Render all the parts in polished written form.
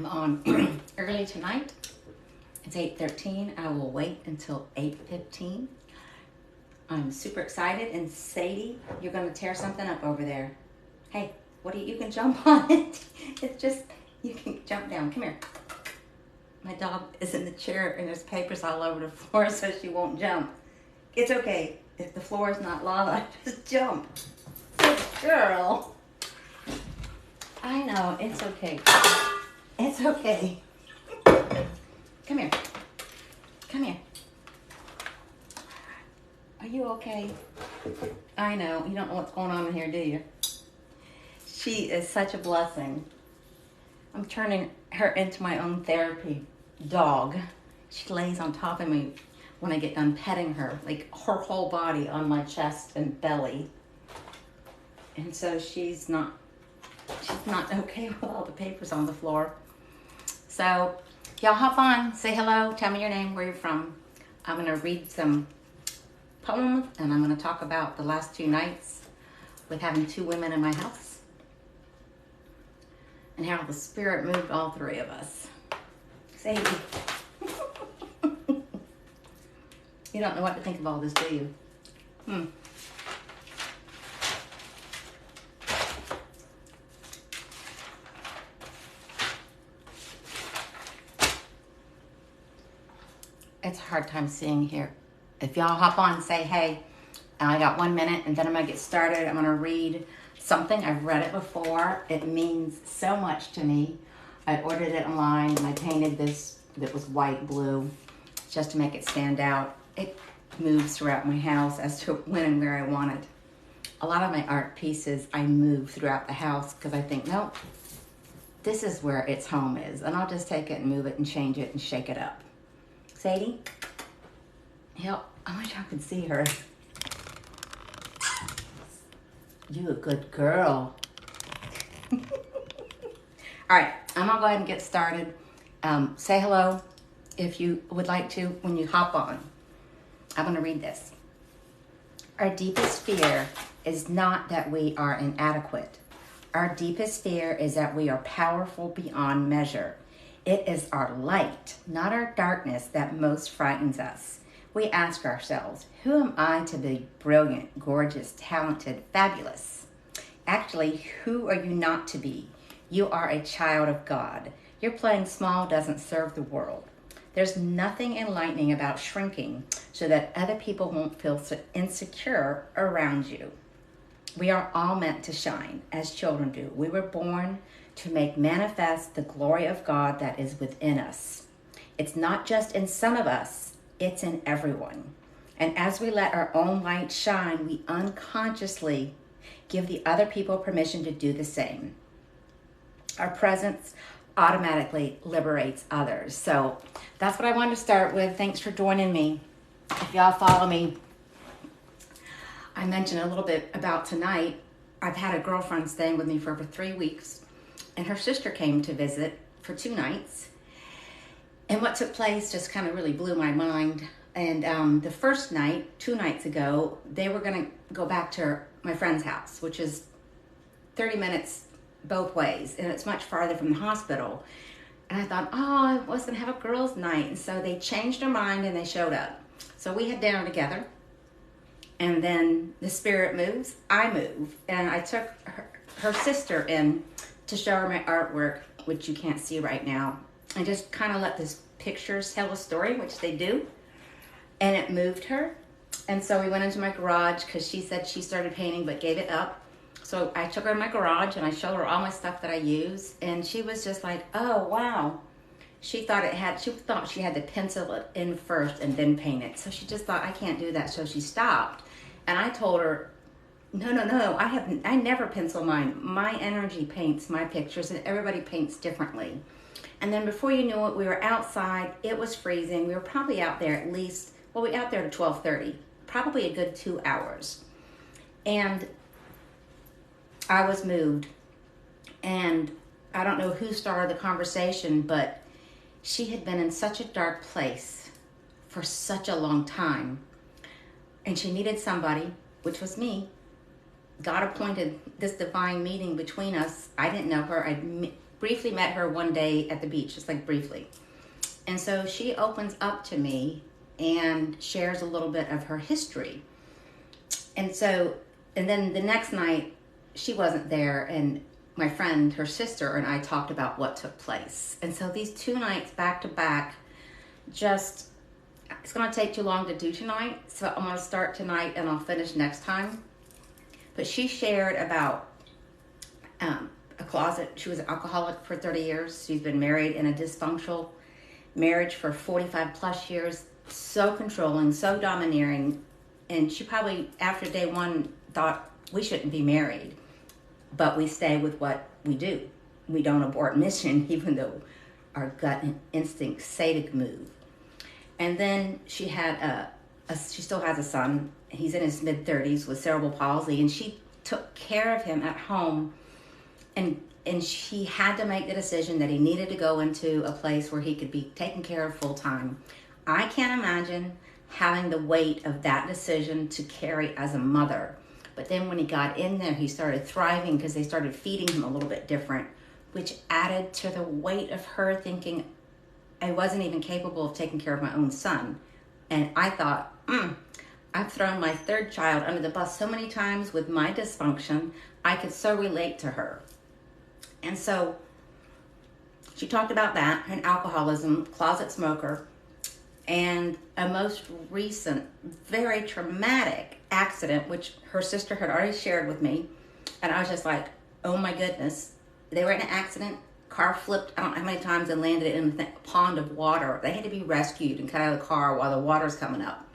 I'm on early tonight. It's 8:13. I will wait until 8:15. I'm super excited. And Sadie, you're going to tear something up over there. Hey, you can jump on it. It's just, you can jump down. Come here. My dog is in the chair and there's papers all over the floor so she won't jump. It's okay. If the floor is not lava, just jump. Good girl. I know, it's okay. It's okay. Come here. Come here. Are you okay? I know. You don't know what's going on in here, do you? She is such a blessing. I'm turning her into my own therapy dog. She lays on top of me when I get done petting her, like her whole body on my chest and belly. And so she's not okay with all the papers on the floor. So y'all hop on, say hello, tell me your name, where you're from. I'm gonna read some poems and I'm gonna talk about the last 2 nights with having 2 women in my house and how the Spirit moved all 3 of us. Sadie. You don't know what to think of all this, do you? It's a hard time seeing here. If y'all hop on and say, hey, I got 1 minute and then I'm gonna get started. I'm gonna read something. I've read it before. It means so much to me. I ordered it online and I painted this that was white blue just to make it stand out. It moves throughout my house as to when and where I want it. A lot of my art pieces I move throughout the house because I think, nope, this is where its home is. And I'll just take it and move it and change it and shake it up. Sadie? Help. I wish I could see her. You a good girl. All right, I'm gonna go ahead and get started. Say hello if you would like to when you hop on. I'm gonna read this. Our deepest fear is not that we are inadequate. Our deepest fear is that we are powerful beyond measure. It is our light, not our darkness, that most frightens us. We ask ourselves, who am I to be brilliant, gorgeous, talented, fabulous? Actually, who are you not to be? You are a child of God. Your playing small doesn't serve the world. There's nothing enlightening about shrinking so that other people won't feel so insecure around you. We are all meant to shine, as children do. We were born to make manifest the glory of God that is within us. It's not just in some of us, it's in everyone. And as we let our own light shine, we unconsciously give the other people permission to do the same. Our presence automatically liberates others. So that's what I wanted to start with. Thanks for joining me. If y'all follow me, I mentioned a little bit about tonight. I've had a girlfriend staying with me for over 3 weeks, and her sister came to visit for 2 nights. And what took place just kind of really blew my mind. And the first night, 2 nights ago, they were going to go back to my friend's house, which is 30 minutes both ways, and it's much farther from the hospital. And I thought, oh, I was going to have a girls' night. And so they changed their mind and they showed up. So we had dinner together. And then the Spirit moves, I move. And I took her sister in to show her my artwork, which you can't see right now. I just kind of let these pictures tell a story, which they do. And it moved her. And so we went into my garage because she said she started painting but gave it up. So I took her in my garage and I showed her all my stuff that I use. And she was just like, oh, wow. She thought she had to pencil it in first and then paint it. So she just thought, I can't do that. So she stopped. And I told her, no, I never pencil mine. My energy paints my pictures and everybody paints differently. And then before you knew it, we were outside. It was freezing. We were probably out there at least, we were out there at 12:30, probably a good 2 hours. And I was moved. And I don't know who started the conversation, but she had been in such a dark place for such a long time. And she needed somebody, which was me. God appointed this divine meeting between us. I didn't know her. I'd briefly met her one day at the beach, just like briefly. And so she opens up to me and shares a little bit of her history. And then the next night, she wasn't there, and my friend, her sister, and I talked about what took place. And so these 2 nights back to back, just, it's going to take too long to do tonight, so I'm going to start tonight and I'll finish next time. But she shared about a closet. She was an alcoholic for 30 years. She's been married in a dysfunctional marriage for 45 plus years, so controlling, so domineering. And she probably, after day 1, thought we shouldn't be married, but we stay with what we do. We don't abort mission, even though our gut instincts say to move. And then she had she still has a son. He's in his mid-30s with cerebral palsy, and she took care of him at home. And she had to make the decision that he needed to go into a place where he could be taken care of full time. I can't imagine having the weight of that decision to carry as a mother. But then when he got in there, he started thriving because they started feeding him a little bit different, which added to the weight of her thinking, I wasn't even capable of taking care of my own son. And I thought, I've thrown my 3rd child under the bus so many times with my dysfunction, I could so relate to her. And so she talked about that, and alcoholism, closet smoker, and a most recent, very traumatic accident, which her sister had already shared with me. And I was just like, oh my goodness. They were in an accident, car flipped, I don't know how many times, and landed in a pond of water. They had to be rescued and cut out of the car while the water's coming up.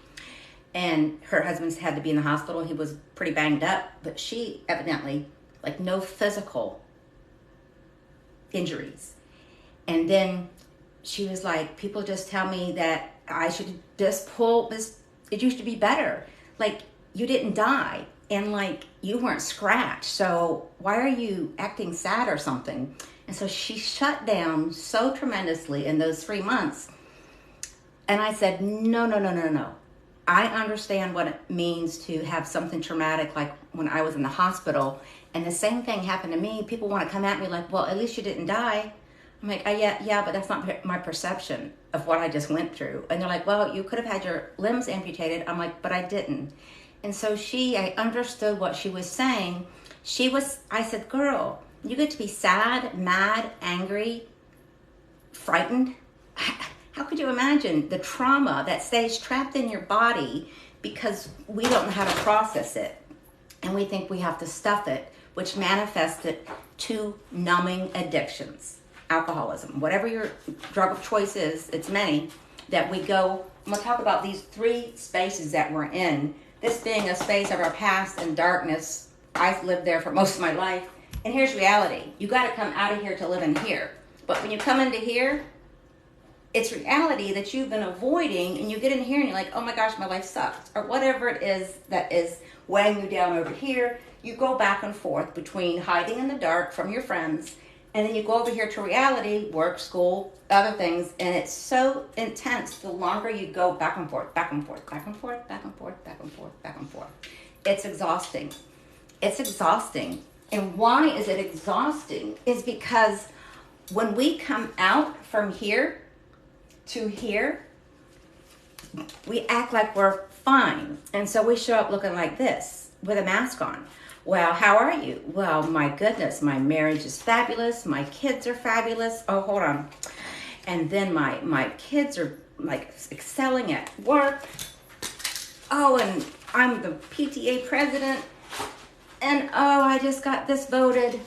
And her husband's had to be in the hospital. He was pretty banged up, but she evidently, like, no physical injuries. And then she was like, people just tell me that I should just pull this. It used to be better. Like, you didn't die, and like, you weren't scratched. So why are you acting sad or something? And so she shut down so tremendously in those 3 months. And I said, no. I understand what it means to have something traumatic, like when I was in the hospital, and the same thing happened to me. People want to come at me like, well, at least you didn't die. I'm like, yeah, but that's not my perception of what I just went through. And they're like, well, you could have had your limbs amputated. I'm like, but I didn't. And so I understood what she was saying. I said, girl, you get to be sad, mad, angry, frightened. How could you imagine the trauma that stays trapped in your body because we don't know how to process it? And we think we have to stuff it, which manifested to numbing addictions, alcoholism, whatever your drug of choice is, it's many, that we go. I'm going to talk about these 3 spaces that we're in. This being a space of our past and darkness. I've lived there for most of my life. And here's reality. You got to come out of here to live in here. But when you come into here, it's reality that you've been avoiding, and you get in here and you're like, oh my gosh, my life sucks. Or whatever it is that is weighing you down over here. You go back and forth between hiding in the dark from your friends, and then you go over here to reality, work, school, other things, and it's so intense the longer you go back and forth, back and forth, back and forth, back and forth, back and forth, back and forth. It's exhausting. It's exhausting. And why is it exhausting? Is because when we come out from here to here, we act like we're fine. And so we show up looking like this with a mask on. Well, how are you? Well, my goodness, my marriage is fabulous. My kids are fabulous. Oh, hold on. And then my kids are like excelling at work. Oh, and I'm the PTA president. And oh, I just got this voted.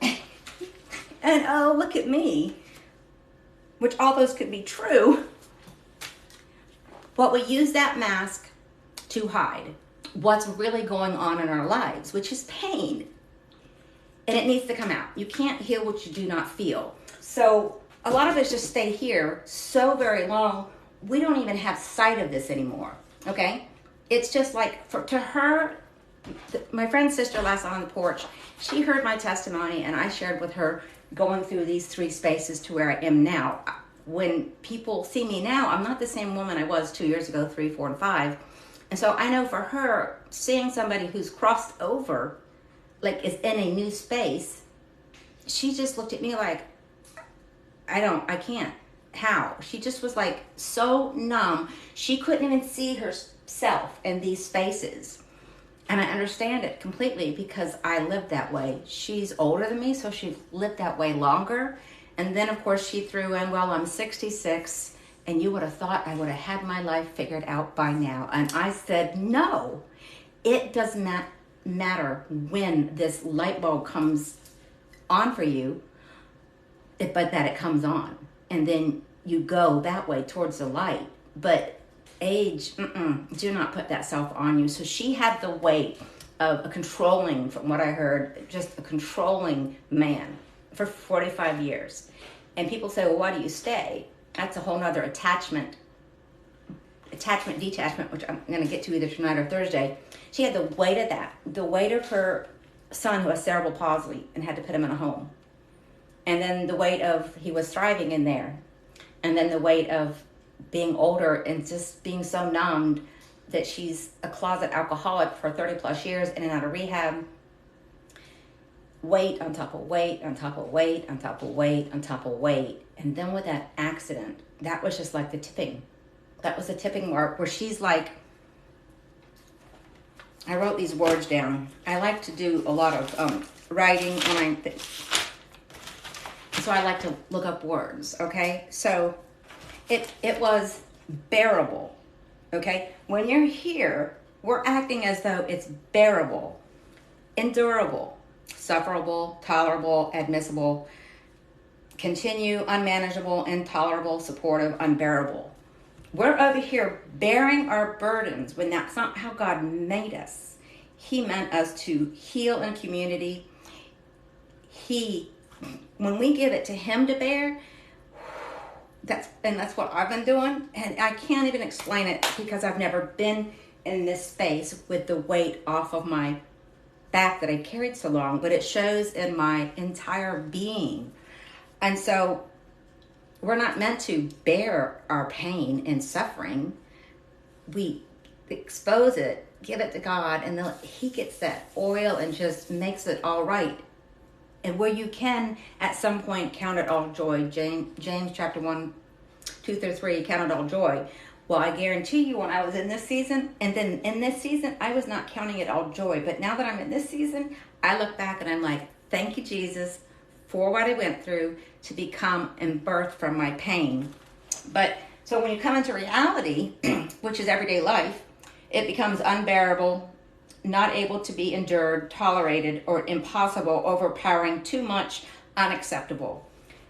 And oh, look at me. Which all those could be true. But we use that mask to hide what's really going on in our lives, which is pain. And it needs to come out. You can't heal what you do not feel. So a lot of us just stay here so very long, we don't even have sight of this anymore, okay? It's just like, to her, my friend's sister last night on the porch, she heard my testimony, and I shared with her going through these 3 spaces to where I am now. When people see me now, I'm not the same woman I was 2 years ago, 3, 4, and 5. And so I know for her, seeing somebody who's crossed over, like is in a new space, she just looked at me like, I can't. How? She just was like so numb. She couldn't even see herself in these spaces. And I understand it completely because I lived that way. She's older than me, so she lived that way longer. And then, of course, she threw in, well, I'm 66, and you would have thought I would have had my life figured out by now. And I said, no, it does not matter when this light bulb comes on for you, but that it comes on. And then you go that way towards the light. But age, do not put that self on you. So she had the weight of a controlling, from what I heard, just a controlling man for 45 years. And people say, well, why do you stay? That's a whole nother attachment, detachment, which I'm going to get to either tonight or Thursday. She had the weight of that, the weight of her son who has cerebral palsy and had to put him in a home. And then the weight of he was thriving in there. And then the weight of being older and just being so numbed that she's a closet alcoholic for 30 plus years in and out of rehab. Weight on top of weight on top of weight on top of weight on top of weight. And then with that accident, that was just like the tipping. That was the tipping mark where she's like, I wrote these words down. I like to do a lot of writing so I like to look up words, okay? So it was bearable, okay? When you're here, we're acting as though it's bearable, endurable, sufferable, tolerable, admissible, continue, unmanageable, intolerable, supportive, unbearable. We're over here bearing our burdens when that's not how God made us. He meant us to heal in community. When we give it to Him to bear, that's what I've been doing. And I can't even explain it because I've never been in this space with the weight off of my back that I carried so long, but it shows in my entire being. And so we're not meant to bear our pain and suffering. We expose it, give it to God, and then He gets that oil and just makes it all right. And where you can, at some point, count it all joy. James chapter 1, 2 through 3, count it all joy. Well, I guarantee you when I was in this season, and then in this season, I was not counting it all joy. But now that I'm in this season, I look back and I'm like, thank you, Jesus, for what I went through to become and birth from my pain. But so when you come into reality, which is everyday life, it becomes unbearable, not able to be endured, tolerated, or impossible, overpowering, too much, unacceptable.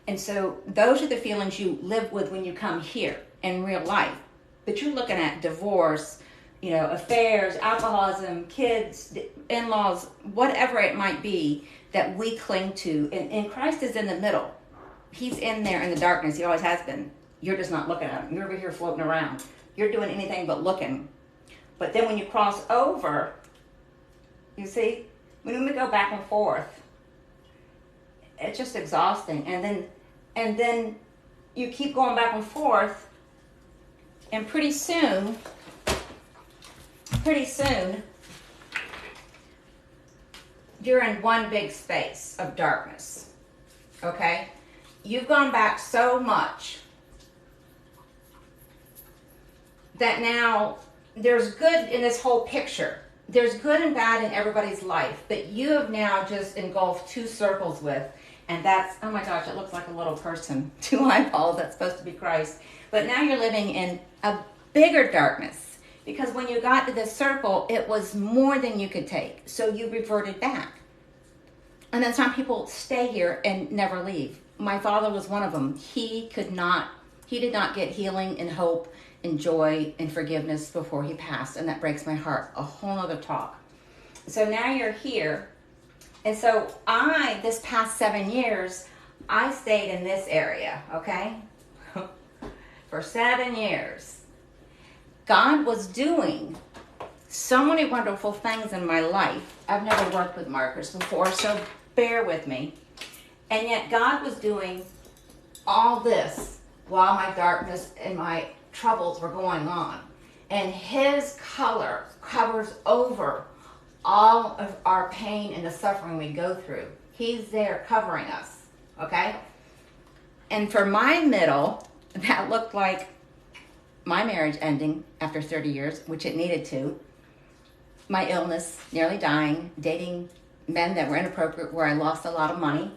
And so those are the feelings you live with when you come here in real life. But you're looking at divorce, affairs, alcoholism, kids, in-laws, whatever it might be that we cling to. And Christ is in the middle. He's in there in the darkness. He always has been. You're just not looking at him. You're over here floating around. You're doing anything but looking. But then when you cross over, you see, when we go back and forth, it's just exhausting. And then you keep going back and forth, and pretty soon, you're in one big space of darkness, okay? You've gone back so much that now there's good in this whole picture. There's good and bad in everybody's life, but you have now just engulfed two circles with, and that's, oh my gosh, it looks like a little person, 2 eyeballs, that's supposed to be Christ. But now you're living in a bigger darkness, because when you got to this circle, it was more than you could take, so you reverted back. And then some people stay here and never leave. My father was one of them. He did not get healing and hope and joy and forgiveness before he passed, and that breaks my heart. A whole other talk. So now you're here, and so this past 7 years, I stayed in this area, okay? For 7 years. God was doing so many wonderful things in my life. I've never worked with markers before, so bear with me. And yet God was doing all this while my darkness and my troubles were going on. And His color covers over all of our pain and the suffering we go through. He's there covering us, okay? And for my middle, that looked like my marriage ending after 30 years, which it needed to. My illness, nearly dying, dating men that were inappropriate, where I lost a lot of money,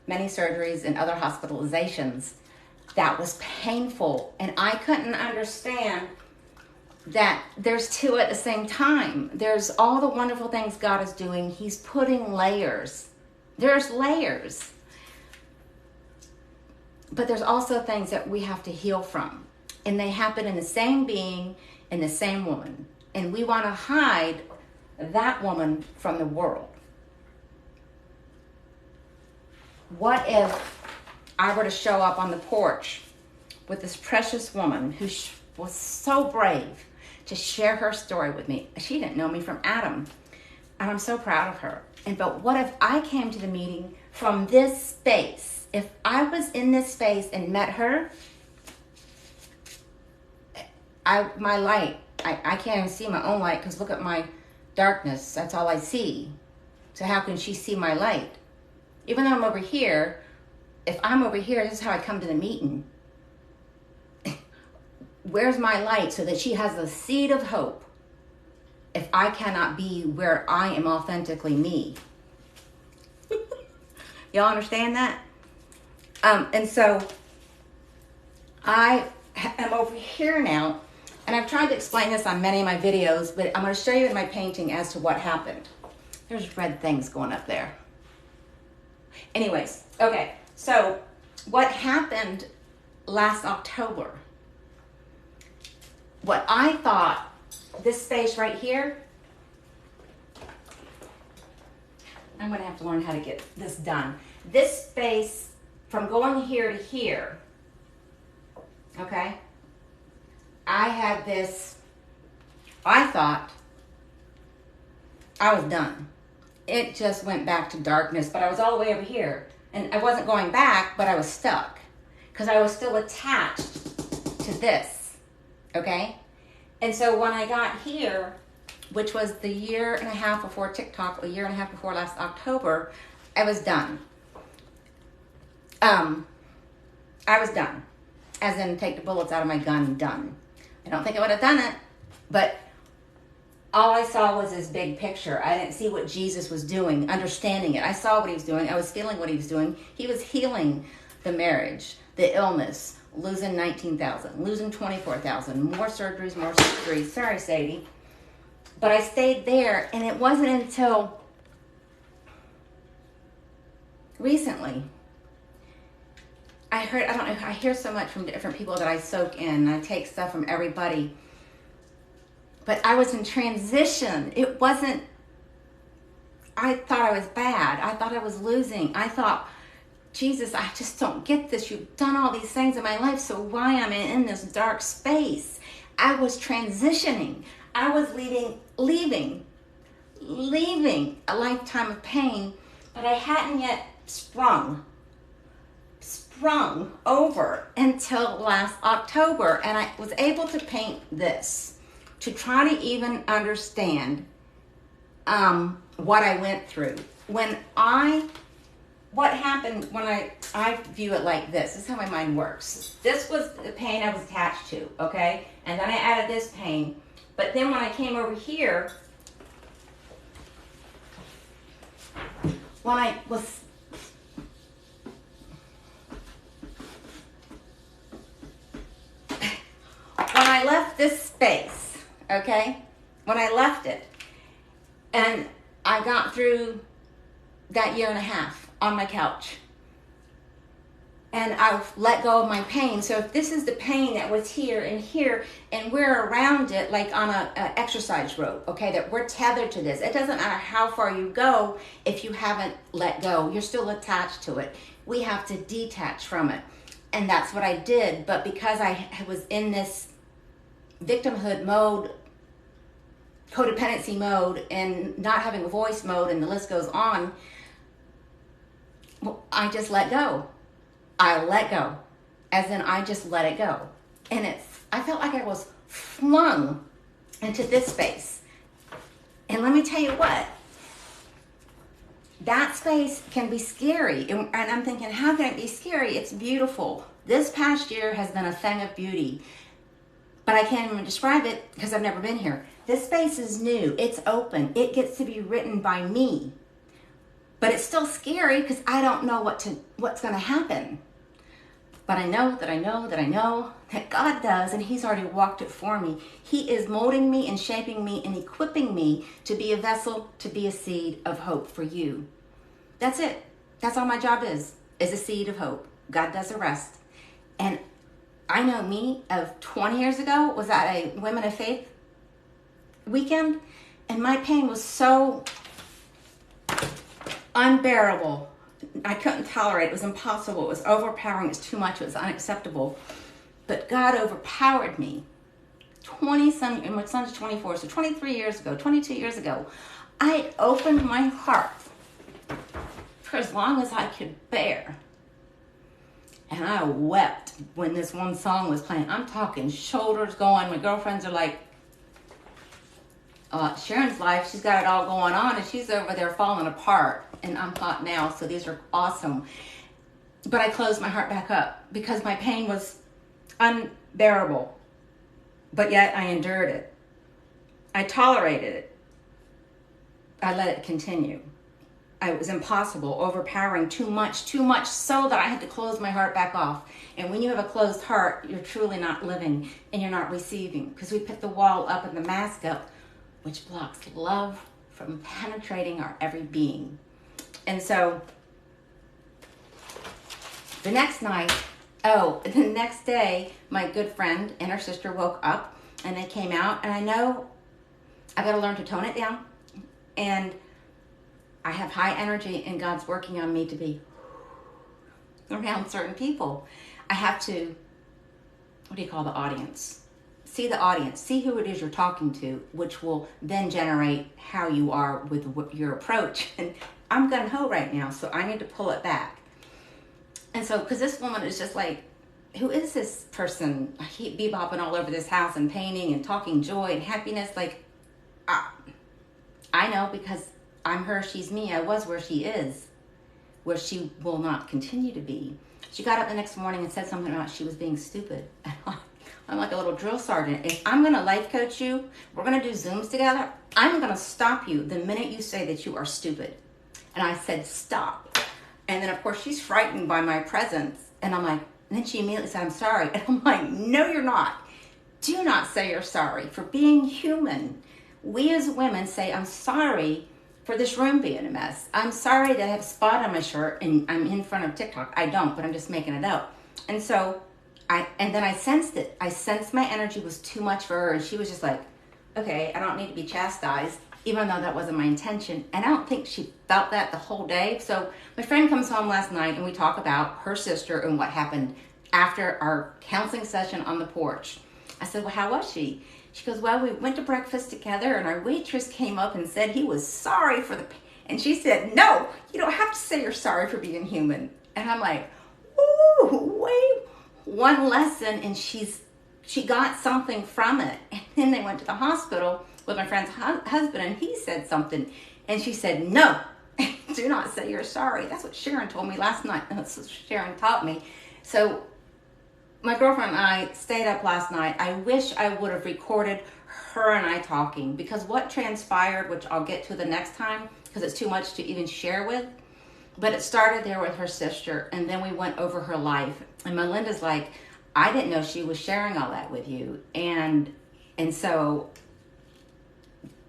many surgeries and other hospitalizations. That was painful. And I couldn't understand that there's two at the same time. There's all the wonderful things God is doing. He's putting layers. There's layers. But there's also things that we have to heal from. And they happen in the same being, in the same woman. And we want to hide that woman from the world. What if I were to show up on the porch with this precious woman who was so brave to share her story with me? She didn't know me from Adam, and I'm so proud of her. But what if I came to the meeting from this space? If I was in this space and met her, my light, I can't even see my own light, because look at my darkness. That's all I see. So how can she see my light? Even though I'm over here, if I'm over here, this is how I come to the meeting. Where's my light so that she has a seed of hope if I cannot be where I am authentically me? Y'all understand that? And so I am over here now, and I've tried to explain this on many of my videos, but I'm going to show you in my painting as to what happened. There's red things going up there. Anyways, okay, so what happened last October? What I thought, this space right here, I'm going to have to learn how to get this done. This space from going here to here, okay, I had this, I thought I was done. It just went back to darkness, but I was all the way over here. And I wasn't going back, but I was stuck because I was still attached to this, okay? And so when I got here, which was the year and a half before TikTok, a year and a half before last October, I was done. I was done. As in, take the bullets out of my gun, done. I don't think I would have done it, but all I saw was this big picture. I didn't see what Jesus was doing, understanding it. I saw what he was doing. I was feeling what he was doing. He was healing the marriage, the illness, losing 19,000, losing 24,000, more surgeries, more surgeries. Sorry, Sadie. But I stayed there, and it wasn't until recently I heard, I don't know, I hear so much from different people that I soak in. I take stuff from everybody. But I was in transition. It wasn't, I thought I was bad. I thought I was losing. I thought, Jesus, I just don't get this. You've done all these things in my life, so why am I in this dark space? I was transitioning. I was leaving a lifetime of pain, but I hadn't yet sprung over until last October. And I was able to paint this to try to even understand what I went through. What happened when I view it like this. This is how my mind works. This was the pain I was attached to, okay? And then I added this pain. But then when I came over here, when I left this space, okay? When I left it, and I got through that year and a half on my couch, and I let go of my pain. So if this is the pain that was here, and we're around it like on a exercise rope, okay, that we're tethered to this. It doesn't matter how far you go if you haven't let go. You're still attached to it. We have to detach from it. And that's what I did. But because I was in this victimhood mode, codependency mode, and not having a voice mode, and the list goes on, I just let go. I let go. As in, I just let it go. And I felt like I was flung into this space. And let me tell you what, that space can be scary. And I'm thinking, how can it be scary? It's beautiful. This past year has been a thing of beauty, but I can't even describe it because I've never been here. This space is new. It's open. It gets to be written by me. But it's still scary because I don't know what's going to happen. But I know that God does, and He's already walked it for me. He is molding me and shaping me and equipping me to be a vessel, to be a seed of hope for you. That's it. That's all my job is a seed of hope. God does the rest. And I know me of 20 years ago was at a Women of Faith weekend, and my pain was so unbearable. I couldn't tolerate it. It was impossible. It was overpowering. It was too much. It was unacceptable. But God overpowered me. And my son's 24, so 23 years ago, 22 years ago, I opened my heart for as long as I could bear. And I wept when this one song was playing. I'm talking shoulders going. My girlfriends are like, Sharon's life, she's got it all going on, and she's over there falling apart. And I'm hot now, so these are awesome. But I closed my heart back up because my pain was unbearable. But yet I endured it. I tolerated it. I let it continue. It was impossible, overpowering, too much so that I had to close my heart back off. And when you have a closed heart, you're truly not living and you're not receiving, because we put the wall up and the mask up, which blocks love from penetrating our every being. And so the next day, my good friend and her sister woke up and they came out, and I know I got to learn to tone it down. And I have high energy, and God's working on me to be around certain people. I have to, what do you call the audience? See the audience, see who it is you're talking to, which will then generate how you are with your approach. And I'm gung-ho right now, so I need to pull it back. And so, because this woman is just like, who is this person? I keep bebopping all over this house and painting and talking joy and happiness. Like, I know, because I'm her, she's me. I was where she is, where she will not continue to be. She got up the next morning and said something about she was being stupid. I'm like a little drill sergeant. If I'm going to life coach you, we're going to do Zooms together, I'm going to stop you the minute you say that you are stupid. And I said, stop. And then, of course, she's frightened by my presence. And I'm like, and then she immediately said, I'm sorry. And I'm like, no, you're not. Do not say you're sorry for being human. We as women say, I'm sorry for this room being a mess. I'm sorry that I have a spot on my shirt and I'm in front of TikTok. I don't, but I'm just making it up. And so then I sensed it. I sensed my energy was too much for her. And she was just like, okay, I don't need to be chastised, even though that wasn't my intention. And I don't think she felt that the whole day. So my friend comes home last night and we talk about her sister and what happened after our counseling session on the porch. I said, well, how was she? She goes, well, we went to breakfast together and our waitress came up and said he was sorry for and she said, no, you don't have to say you're sorry for being human. And I'm like, ooh, wait, one lesson, and she got something from it. And then they went to the hospital with my friend's husband, and he said something. And she said, no, do not say you're sorry. That's what Sharon told me last night. That's what Sharon taught me. So my girlfriend and I stayed up last night. I wish I would have recorded her and I talking, because what transpired, which I'll get to the next time because it's too much to even share with, but it started there with her sister, and then we went over her life. And Melinda's like, I didn't know she was sharing all that with you. And so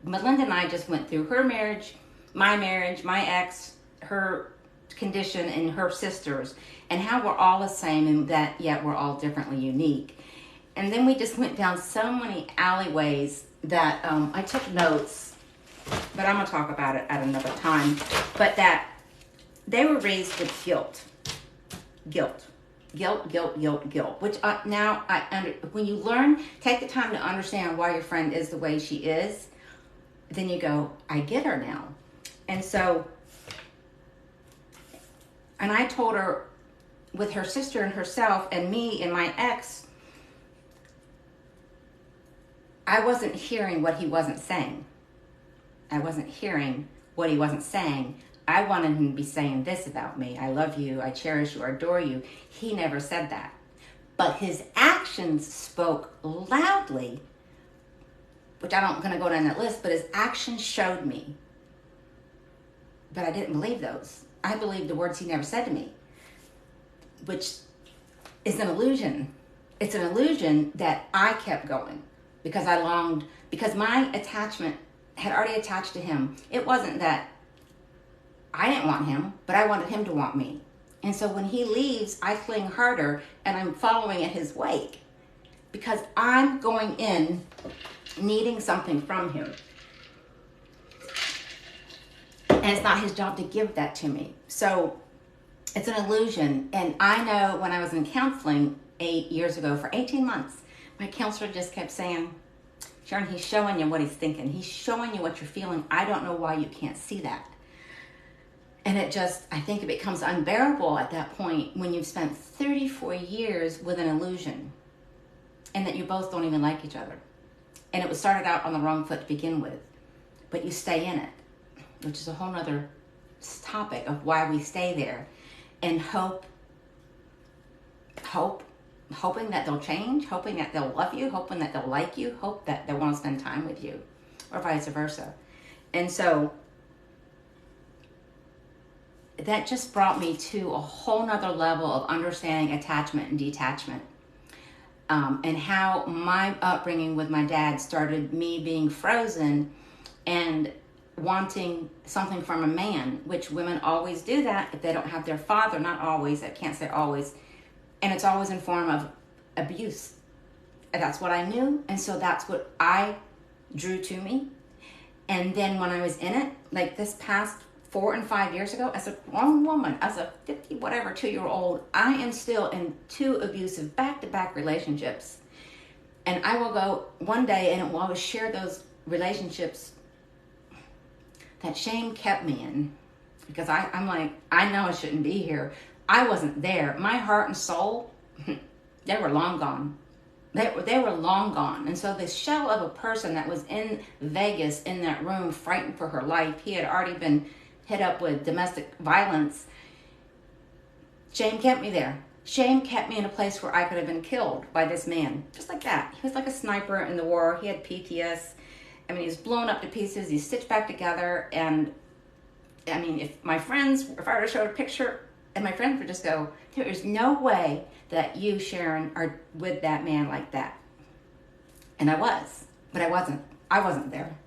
Melinda and I just went through her marriage, my ex, her condition, and her sisters, and how we're all the same, and that yet we're all differently unique. And then we just went down so many alleyways that I took notes, but I'm going to talk about it at another time. But that they were raised with guilt, which now when you learn, take the time to understand why your friend is the way she is, then you go, I get her now. And so, and I told her, with her sister and herself and me and my ex, I wasn't hearing what he wasn't saying. I wasn't hearing what he wasn't saying. I wanted him to be saying this about me: I love you, I cherish you, I adore you. He never said that. But his actions spoke loudly, which I don't going to go down that list, but his actions showed me. But I didn't believe those. I believed the words he never said to me, which is an illusion. It's an illusion that I kept going because I longed, because my attachment had already attached to him. It wasn't that I didn't want him, but I wanted him to want me. And so when he leaves, I cling harder and I'm following in his wake because I'm going in needing something from him. And it's not his job to give that to me. So it's an illusion. And I know when I was in counseling 8 years ago for 18 months, my counselor just kept saying, Sharon, he's showing you what he's thinking. He's showing you what you're feeling. I don't know why you can't see that. And it just, I think it becomes unbearable at that point when you've spent 34 years with an illusion and that you both don't even like each other. And it was started out on the wrong foot to begin with, but you stay in it, which is a whole nother topic of why we stay there and hoping that they'll change, hoping that they'll love you, hoping that they'll like you, hope that they want to spend time with you, or vice versa. And so that just brought me to a whole nother level of understanding attachment and detachment. And how my upbringing with my dad started me being frozen and wanting something from a man, which women always do that if they don't have their father. Not always, I can't say always. And it's always in form of abuse. And that's what I knew. And so that's what I drew to me. And then when I was in it, like this past 4 and 5 years ago, as a grown woman, as a 2-year-old, I am still in 2 abusive back-to-back relationships. And I will go one day and will always share those relationships that shame kept me in. Because I'm like, I know I shouldn't be here. I wasn't there. My heart and soul, they were long gone. They were long gone. And so this shell of a person that was in Vegas in that room, frightened for her life, he had already been hit up with domestic violence. Shame kept me there. Shame kept me in a place where I could have been killed by this man. Just like that. He was like a sniper in the war. He had PTS. I mean, he was blown up to pieces. He's stitched back together. And I mean, if I were to show a picture, and my friends would just go, there is no way that you, Sharon, are with that man like that. And I was, but I wasn't. I wasn't there.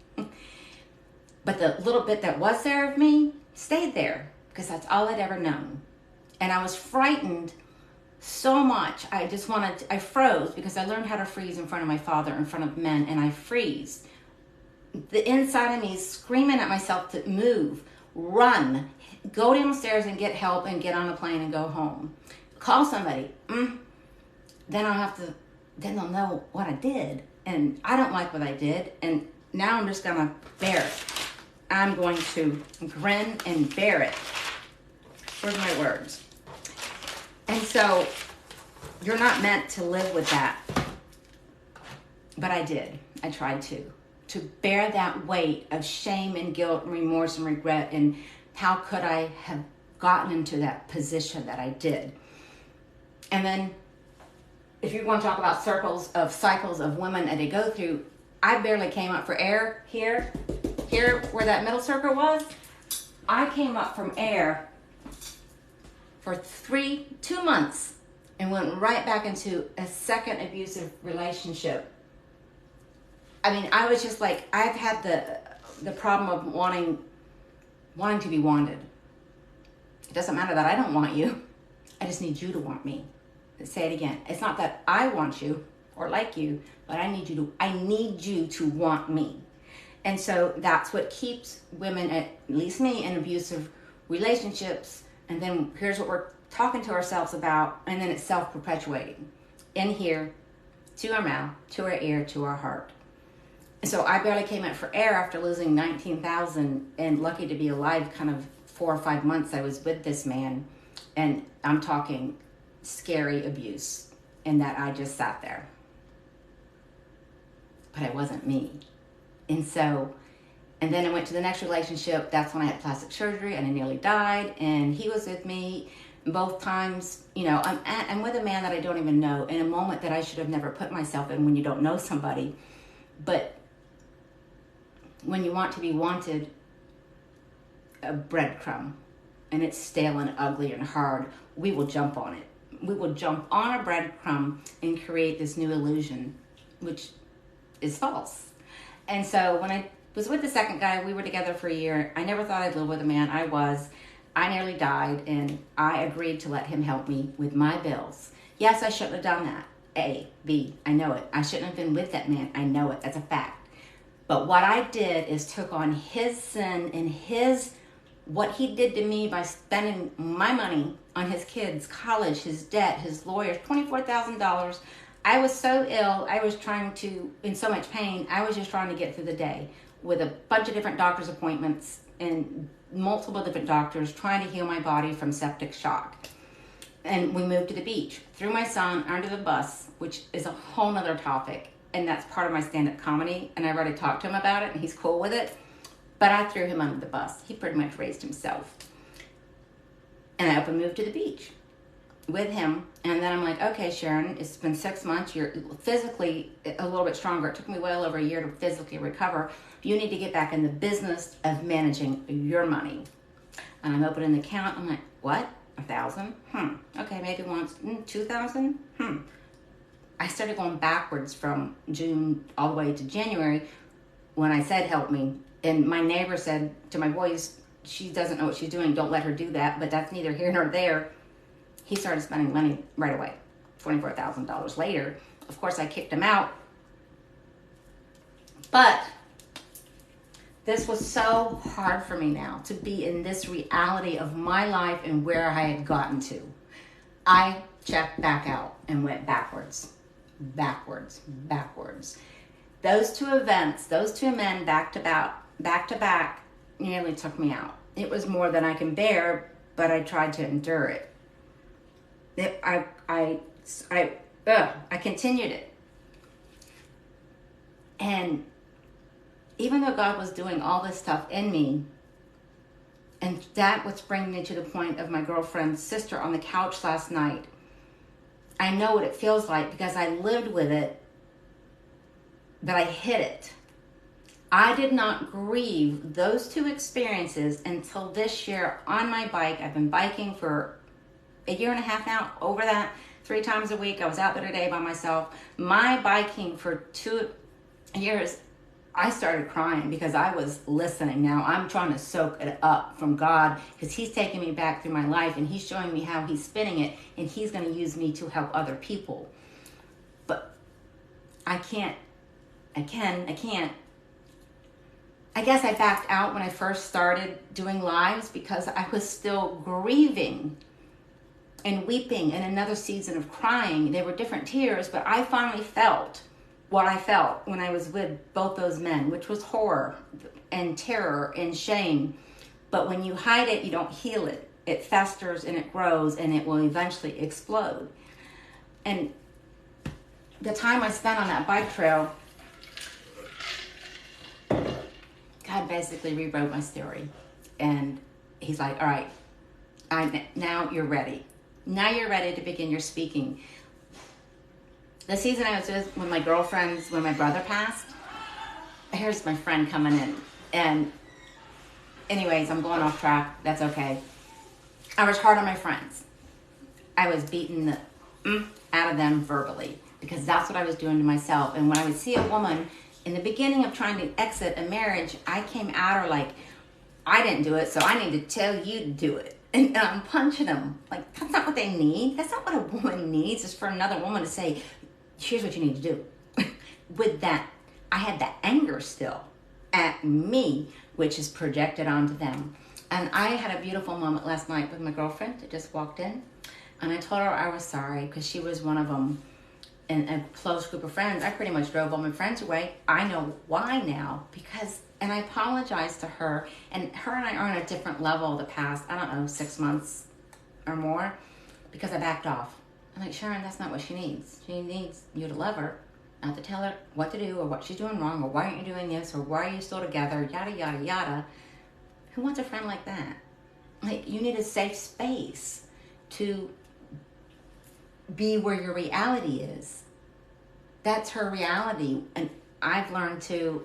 But the little bit that was there of me stayed there because that's all I'd ever known. And I was frightened so much. I froze because I learned how to freeze in front of my father, in front of men, and I freeze. The inside of me is screaming at myself to move, run, go downstairs and get help and get on a plane and go home. Call somebody. Then they'll know what I did. And I don't like what I did. And now I'm just going to bear it. I'm going to grin and bear it. Where's my words? And so you're not meant to live with that. But I did. I tried to bear that weight of shame and guilt and remorse and regret. And how could I have gotten into that position that I did? And then if you want to talk about cycles of women that they go through, I barely came up for air here where that middle circle was. I came up from air for 2 months and went right back into a second abusive relationship. I mean, I was just like, I've had the problem of wanting to be wanted. It doesn't matter that I don't want you. I just need you to want me. Say it again. It's not that I want you or like you, but I need you to want me. And so that's what keeps women, at least me, in abusive relationships. And then here's what we're talking to ourselves about, and then it's self-perpetuating. In here, to our mouth, to our ear, to our heart. And so I barely came up for air after losing 19,000 and lucky to be alive kind of 4 or 5 months I was with this man. And I'm talking scary abuse, and that I just sat there. But I wasn't me. And so And then I went to the next relationship. That's when I had plastic surgery and I nearly died. And he was with me both times. You know, I'm with a man that I don't even know in a moment that I should have never put myself in when you don't know somebody. But when you want to be wanted, a breadcrumb, and it's stale and ugly and hard, we will jump on it. We will jump on a breadcrumb and create this new illusion, which is false. And so when I was with the second guy, we were together for a year. I never thought I'd live with a man. I nearly died, and I agreed to let him help me with my bills. Yes, I shouldn't have done that. A, B, I know it. I shouldn't have been with that man. I know it. That's a fact. But what I did is took on his sin and what he did to me by spending my money on his kids' college, his debt, his lawyers, $24,000. I was so ill, I was in so much pain, I was just trying to get through the day with a bunch of different doctor's appointments and multiple different doctors trying to heal my body from septic shock. And we moved to the beach, threw my son under the bus, which is a whole nother topic. And that's part of my stand-up comedy. And I've already talked to him about it and he's cool with it. But I threw him under the bus. He pretty much raised himself. And I up and moved to the beach with him. And then I'm like, okay, Sharon, it's been 6 months. You're physically a little bit stronger. It took me well over a year to physically recover. You need to get back in the business of managing your money. And I'm opening the account. I'm like, what? 1,000? Okay, maybe once. 2,000? I started going backwards from June all the way to January when I said help me. And my neighbor said to my boys, she doesn't know what she's doing. Don't let her do that. But that's neither here nor there. He started spending money right away. $24,000 later. Of course, I kicked him out. But this was so hard for me now to be in this reality of my life and where I had gotten to. I checked back out and went backwards. Those two events, those two men back to back, nearly took me out. It was more than I can bear, but I tried to endure it. I continued it. And even though God was doing all this stuff in me, and that was bringing me to the point of my girlfriend's sister on the couch last night, I know what it feels like because I lived with it, but I hid it. I did not grieve those two experiences until this year on my bike. I've been biking for a year and a half now, over that, 3 times a week. I was out there today by myself. My biking for 2 years, I started crying because I was listening. Now I'm trying to soak it up from God because he's taking me back through my life and he's showing me how he's spinning it and he's going to use me to help other people. But I can't. I guess I backed out when I first started doing lives because I was still grieving and weeping in another season of crying. They were different tears, but I finally felt what I felt when I was with both those men, which was horror and terror and shame. But when you hide it, you don't heal it. It festers and it grows and it will eventually explode. And the time I spent on that bike trail, God basically rewrote my story. And he's like, all right, now you're ready. Now you're ready to begin your speaking. The season I was with my girlfriends, when my brother passed, here's my friend coming in. And anyways, I'm going off track. That's okay. I was hard on my friends. I was beating the out of them verbally because that's what I was doing to myself. And when I would see a woman in the beginning of trying to exit a marriage, I came at her like, I didn't do it, so I need to tell you to do it. And I'm punching them. Like, that's not what they need. That's not what a woman needs, is for another woman to say, here's what you need to do. With that, I had that anger still at me, which is projected onto them. And I had a beautiful moment last night with my girlfriend that just walked in. And I told her I was sorry because she was one of them in a close group of friends. I pretty much drove all my friends away. I know why now and I apologized to her. And her and I are on a different level the past, 6 months or more because I backed off. I'm like, Sharon, that's not what she needs. She needs you to love her not to tell her what to do or what she's doing wrong or why aren't you doing this or why are you still together, yada, yada, yada. Who wants a friend like that? Like, you need a safe space to be where your reality is. That's her reality. And I've learned to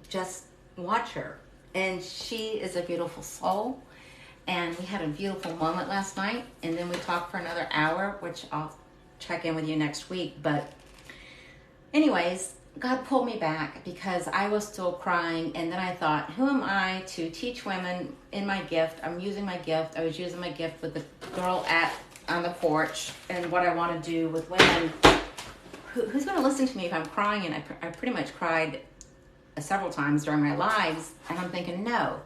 just watch her. And she is a beautiful soul. And we had a beautiful moment last night. And then we talked for another hour, which I'll check in with you next week. But anyways, God pulled me back because I was still crying. And then I thought, who am I to teach women in my gift? I'm using my gift. I was using my gift with the girl on the porch and what I want to do with women. Who's going to listen to me if I'm crying? And I pretty much cried several times during my lives. And I'm thinking, no.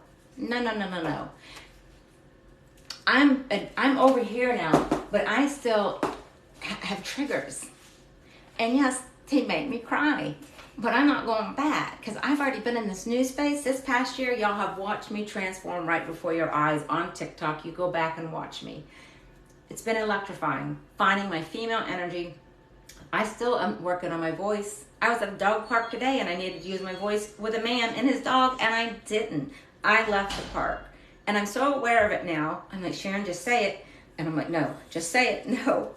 I'm over here now, but I still have triggers. And yes, they make me cry. But I'm not going back because I've already been in this new space. This past year, y'all have watched me transform right before your eyes on TikTok. You go back and watch me. It's been electrifying. Finding my female energy. I still am working on my voice. I was at a dog park today and I needed to use my voice with a man and his dog and I didn't. I left the park. And I'm so aware of it now. I'm like, Sharon, just say it. And I'm like, no, just say it, no.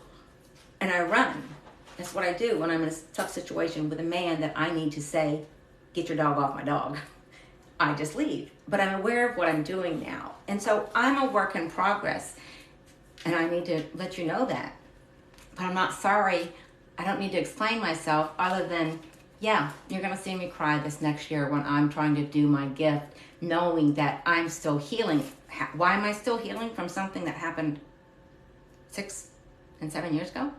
And I run. That's what I do when I'm in a tough situation with a man that I need to say, get your dog off my dog. I just leave. But I'm aware of what I'm doing now. And so I'm a work in progress. And I need to let you know that. But I'm not sorry. I don't need to explain myself other than, yeah, you're going to see me cry this next year when I'm trying to do my gift, knowing that I'm still healing. Why am I still healing from something that happened 6 and 7 years ago?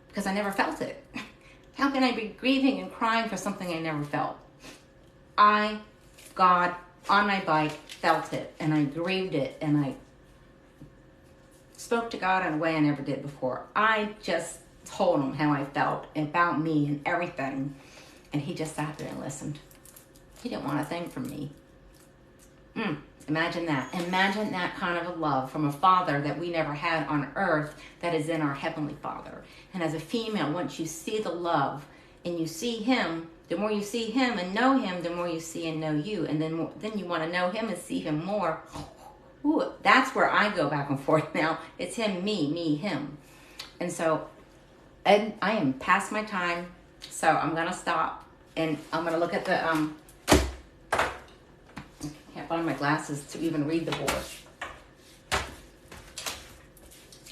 Because I never felt it. How can I be grieving and crying for something I never felt? God, on my bike, felt it, and I grieved it, and I spoke to God in a way I never did before. I just told him how I felt about me and everything, and he just sat there and listened. He didn't want a thing from me. Imagine that. Imagine that kind of a love from a father that we never had on earth that is in our Heavenly Father. And as a female, once you see the love and you see him, the more you see him and know him, the more you see and know you. And then you want to know him and see him more. Ooh, that's where I go back and forth now. It's him, me, him. And so I am past my time. So I'm going to stop. And I'm going to look at the... can't find my glasses to even read the board.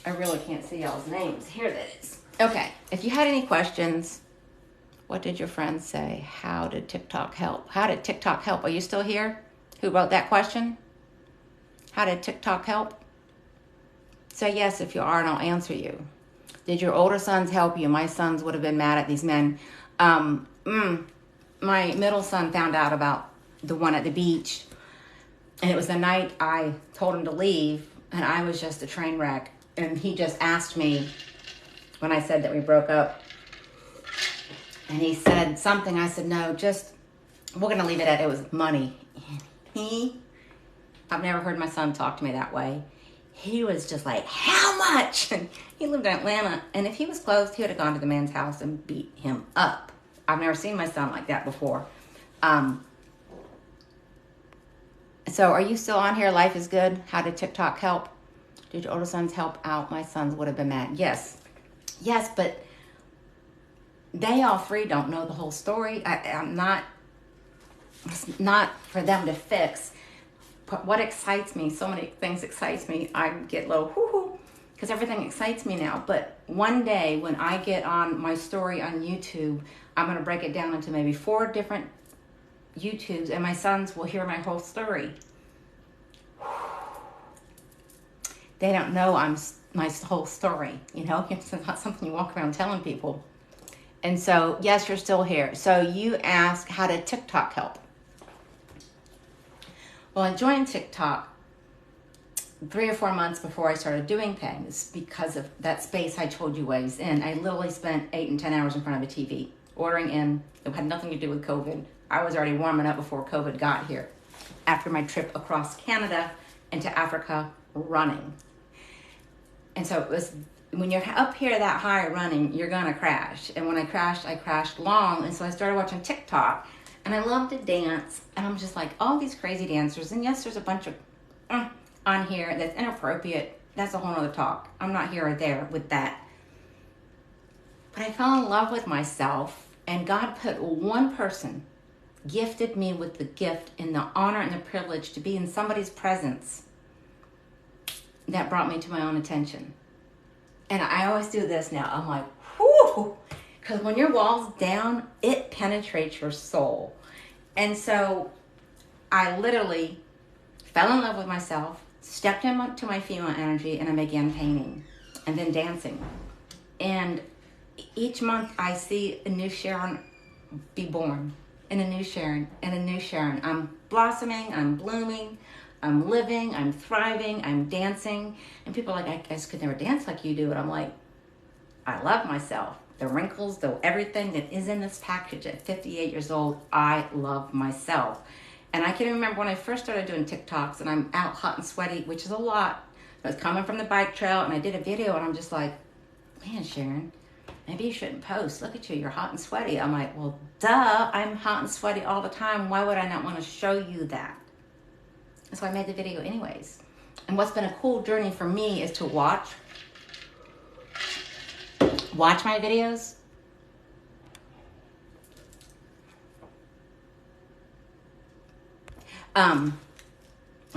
I really can't see y'all's names. Here that is. Okay, if you had any questions, what did your friends say? How did TikTok help? How did TikTok help? Are you still here? Who wrote that question? How did TikTok help? Say yes if you are, and I'll answer you. Did your older sons help you? My sons would have been mad at these men. My middle son found out about the one at the beach. And it was the night I told him to leave, and I was just a train wreck. And he just asked me when I said that we broke up. And he said something. I said, no, we're going to leave it at it was money. I've never heard my son talk to me that way. He was just like, how much? And he lived in Atlanta. And if he was close, he would have gone to the man's house and beat him up. I've never seen my son like that before. So are you still on here? Life is good. How did TikTok help? Did your older sons help out? My sons would have been mad. Yes, but they all three don't know the whole story. It's not for them to fix. But what excites me, so many things excites me. I get low, hoo-hoo, because everything excites me now. But one day when I get on my story on YouTube, I'm going to break it down into maybe 4 different YouTubes, and my sons will hear my whole story. They don't know my whole story, you know? It's not something you walk around telling people. And so, yes, you're still here. So you ask, how did TikTok help? Well, I joined TikTok 3 or 4 months before I started doing things because of that space I told you I was in. I literally spent 8 and 10 hours in front of a TV, ordering in. It had nothing to do with COVID. I was already warming up before COVID got here after my trip across Canada into Africa running. And so it was when you're up here that high running, you're going to crash. And when I crashed long. And so I started watching TikTok. And I love to dance. And I'm just like, all these crazy dancers. And yes, there's a bunch of on here that's inappropriate. That's a whole other talk. I'm not here or there with that. But I fell in love with myself. And God put one person, gifted me with the gift and the honor and the privilege to be in somebody's presence that brought me to my own attention. And I always do this now. I'm like, whoo, because when your wall's down, it penetrates your soul. And so I literally fell in love with myself, stepped into my female energy, and I began painting and then dancing. And each month I see a new Sharon be born, and a new Sharon, and a new Sharon. I'm blossoming, I'm blooming, I'm living, I'm thriving, I'm dancing. And people are like, I guess could never dance like you do. And I'm like, I love myself. The wrinkles, everything that is in this package at 58 years old, I love myself. And I can remember when I first started doing TikToks and I'm out hot and sweaty, which is a lot. I was coming from the bike trail and I did a video and I'm just like, man, Sharon, maybe you shouldn't post. Look at you, you're hot and sweaty. I'm like, well, duh, I'm hot and sweaty all the time. Why would I not want to show you that? And so I made the video anyways. And what's been a cool journey for me is to watch my videos.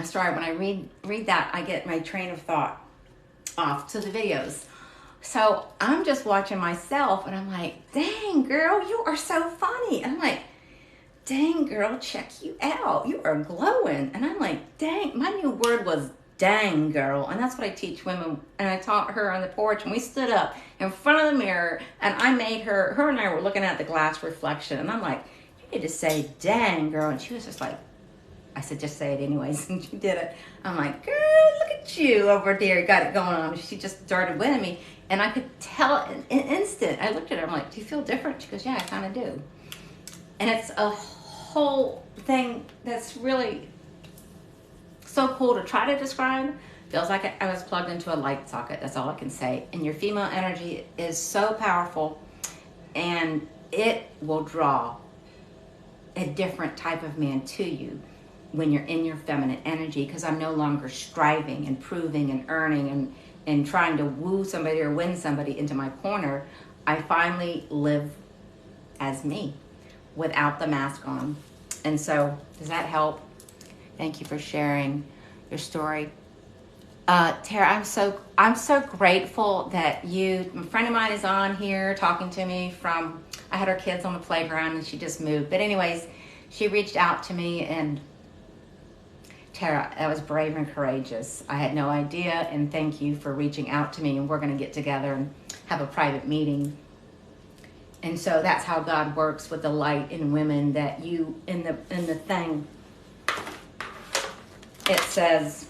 Sorry, when I read that, I get my train of thought off to the videos. So I'm just watching myself and I'm like, dang girl, you are so funny. And I'm like, dang girl, check you out. You are glowing. And I'm like, dang, my new word was dang girl. And that's what I teach women. And I taught her on the porch and we stood up in front of the mirror and I made her and I were looking at the glass reflection. And I'm like, you need to say dang girl. And she was just like, I said, just say it anyways. And she did it. I'm like, girl, look at you over there. You got it going on. She just started winning me. And I could tell in an instant. I looked at her. I'm like, do you feel different? She goes, yeah, I kind of do. And it's a whole thing that's really so cool to try to describe. Feels like I was plugged into a light socket. That's all I can say. And your female energy is so powerful. And it will draw a different type of man to you when you're in your feminine energy, because I'm no longer striving and proving and earning and trying to woo somebody or win somebody into my corner. I finally live as me without the mask on. And so, does that help? Thank you for sharing your story. Tara, I'm so grateful that a friend of mine is on here talking to me from, I had her kids on the playground and she just moved. But anyways, she reached out to me and Tara, that was brave and courageous. I had no idea, and thank you for reaching out to me, and we're going to get together and have a private meeting. And so that's how God works with the light in women, that you, in the thing, it says,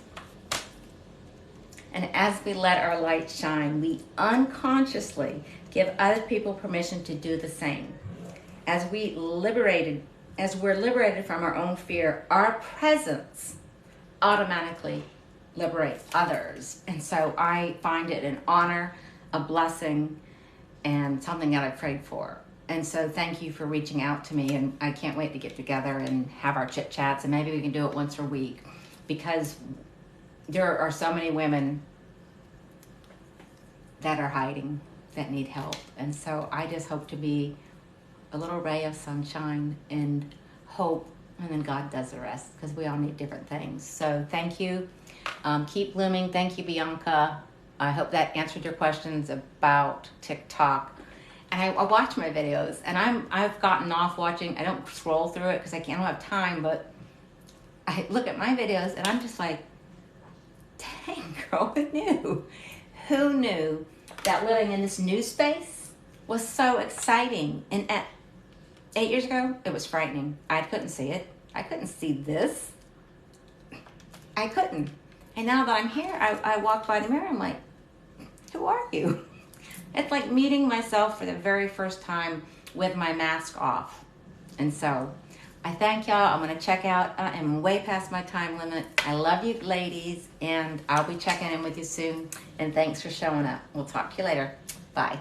and as we let our light shine, we unconsciously give other people permission to do the same. As we're liberated from our own fear, our presence automatically liberates others. And so I find it an honor, a blessing, and something that I prayed for. And so thank you for reaching out to me, and I can't wait to get together and have our chit chats, and maybe we can do it once a week, because there are so many women that are hiding, that need help. And so I just hope to be a little ray of sunshine and hope, and then God does the rest, because we all need different things. So thank you. Keep blooming. Thank you, Bianca. I hope that answered your questions about TikTok. And I watch my videos, and I've gotten off watching. I don't scroll through it because I don't have time, but I look at my videos and I'm just like, dang girl, who knew? Who knew that living in this new space was so exciting? And at 8 years ago, it was frightening. I couldn't see it. I couldn't see this. I couldn't. And now that I'm here, I walk by the mirror, I'm like, who are you? It's like meeting myself for the very first time with my mask off. And so I thank y'all. I'm going to check out. I'm way past my time limit. I love you, ladies, and I'll be checking in with you soon. And thanks for showing up. We'll talk to you later. Bye.